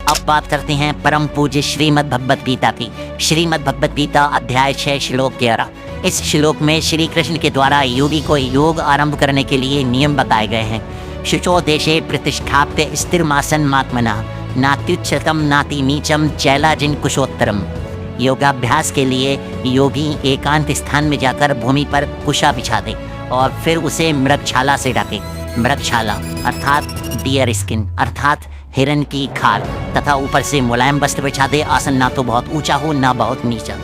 अब बात करते हैं परम पूज्य श्रीमद् भगवद गीता की। श्रीमद् भगवद गीता अध्याय 6 श्लोक 11। इस श्लोक में श्री कृष्ण के द्वारा योगी को योग आरंभ करने के लिए नियम बताए गए हैं। शुचो देशे प्रतिष्ठाप्य स्थिरमासन मात्मना नात्युच्चतम नाति नीचम चैलाजिन कुशोत्तरम। योगाभ्यास के लिए योगी एकांत स्थान में जाकर भूमि पर कुशा बिछा दे और फिर उसे मृगछाला से ढके। मृगछाला अर्थात डियर स्किन अर्थात हिरन की खाल तथा ऊपर से मुलायम वस्त्र बिछा दे। आसन ना तो बहुत ऊंचा हो ना बहुत नीचा।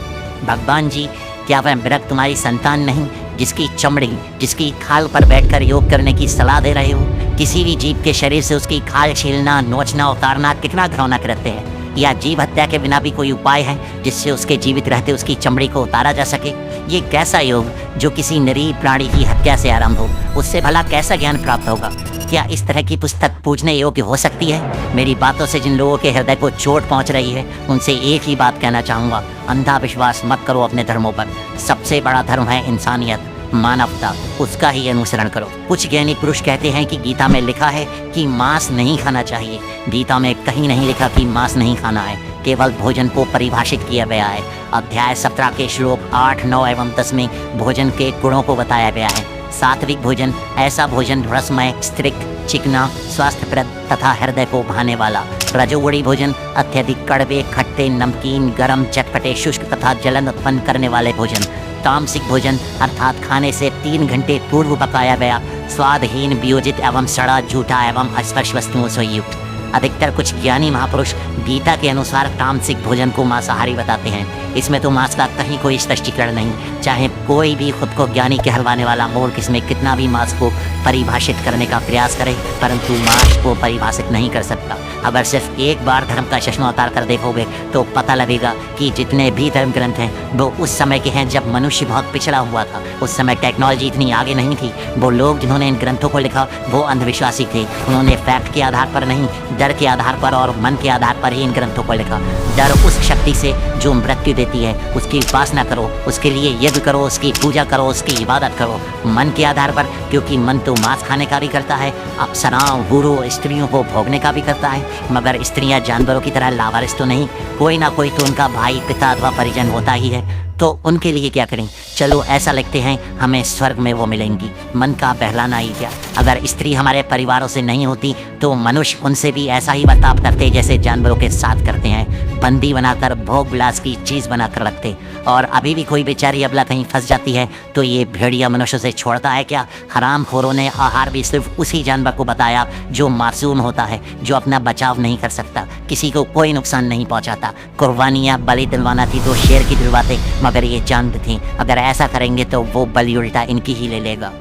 भगवान जी, क्या वह मृग तुम्हारी संतान नहीं जिसकी चमड़ी जिसकी खाल पर बैठकर योग करने की सलाह दे रहे हो? किसी भी जीव के शरीर से उसकी खाल छीलना, नोचना, उतारना कितना घृणा करते हैं। या जीव हत्या के बिना भी कोई उपाय है जिससे उसके जीवित रहते उसकी चमड़ी को उतारा जा सके? ये कैसा योग जो किसी निरीह प्राणी की हत्या से आरंभ हो? उससे भला कैसा ज्ञान प्राप्त होगा? क्या इस तरह की पुस्तक पूजने योग्य हो सकती है? मेरी बातों से जिन लोगों के हृदय को चोट पहुंच रही है उनसे एक ही बात कहना चाहूँगा, अंधा विश्वास मत करो अपने धर्मों पर। सबसे बड़ा धर्म है इंसानियत, मानवता, उसका ही अनुसरण करो। कुछ ज्ञानी पुरुष कहते हैं कि गीता में लिखा है कि मांस नहीं खाना चाहिए। गीता में कहीं नहीं लिखा कि मांस नहीं खाना है, केवल भोजन को परिभाषित किया गया है। अध्याय 17 के श्लोक 8, 9 एवं 10 में भोजन के गुणों को बताया गया है। सात्विक भोजन ऐसा भोजन रसमय, स्त्रिक्त, चिकना, स्वास्थ्यप्रद तथा हृदय को भाने वाला। रजोगुणी भोजन अत्यधिक कड़वे, खट्टे, नमकीन, गरम, चटपटे, शुष्क तथा जलन उत्पन्न करने वाले भोजन। तामसिक भोजन अर्थात खाने से 3 घंटे पूर्व पकाया गया, स्वादहीन, वियोजित एवं सड़ा, झूठा एवं अस्पर्श वस्तुओं से युक्त। अधिकतर कुछ ज्ञानी महापुरुष गीता के अनुसार तामसिक भोजन को मांसाहारी बताते हैं। इसमें तो मांस का कहीं कोई स्पष्टीकरण नहीं। चाहे कोई भी खुद को ज्ञानी कहलवाने वाला मूर्ख इसमें कितना भी मांस को परिभाषित करने का प्रयास करे, परंतु मांस को परिभाषित नहीं कर सकता। अगर सिर्फ एक बार धर्म का चश्मा उतार कर देखोगे तो पता लगेगा कि जितने भी धर्म ग्रंथ हैं वो उस समय के हैं जब मनुष्य बहुत पिछड़ा हुआ था। उस समय टेक्नोलॉजी इतनी आगे नहीं थी। वो लोग जिन्होंने इन ग्रंथों को लिखा वो अंधविश्वासी थे। उन्होंने फैक्ट के आधार पर नहीं, डर के आधार पर और मन के आधार पर ही इन ग्रंथों को लिखा। डर उस शक्ति से जो मृत्यु देती है, उसकी उपासना करो, उसके लिए यज्ञ करो, उसकी पूजा करो, उसकी इबादत करो। मन के आधार पर, क्योंकि मन तो मांस खाने का भी करता है, अप्सराओं, हूरों, स्त्रियों को भोगने का भी करता है, मगर स्त्रियां जानवरों की तरह लावारिस तो नहीं। कोई ना कोई तो उनका भाई, पिता अथवा परिजन होता ही है। तो उनके लिए क्या करें? चलो ऐसा लिखते हैं, हमें स्वर्ग में वो मिलेंगी। मन का बहलाना ही क्या। अगर स्त्री हमारे परिवारों से नहीं होती तो मनुष्य उनसे भी ऐसा ही बर्ताव करते जैसे जानवरों के साथ करते हैं, बंदी बनाकर भोग विलास की चीज़ बनाकर रखते। और अभी भी कोई बेचारी अबला कहीं फंस जाती है तो ये भेड़िया मनुष्य से छोड़ता है क्या? हरामखोरों ने आहार भी सिर्फ उसी जानवर को बताया जो मासूम होता है, जो अपना बचाव नहीं कर सकता, किसी को कोई नुकसान नहीं पहुंचाता। कुर्बानियाँ बलि दिलवाना थी तो शेर की दिलवाते, मगर ये जानते थे अगर ऐसा करेंगे तो वो बलि उल्टा इनकी ही ले लेगा।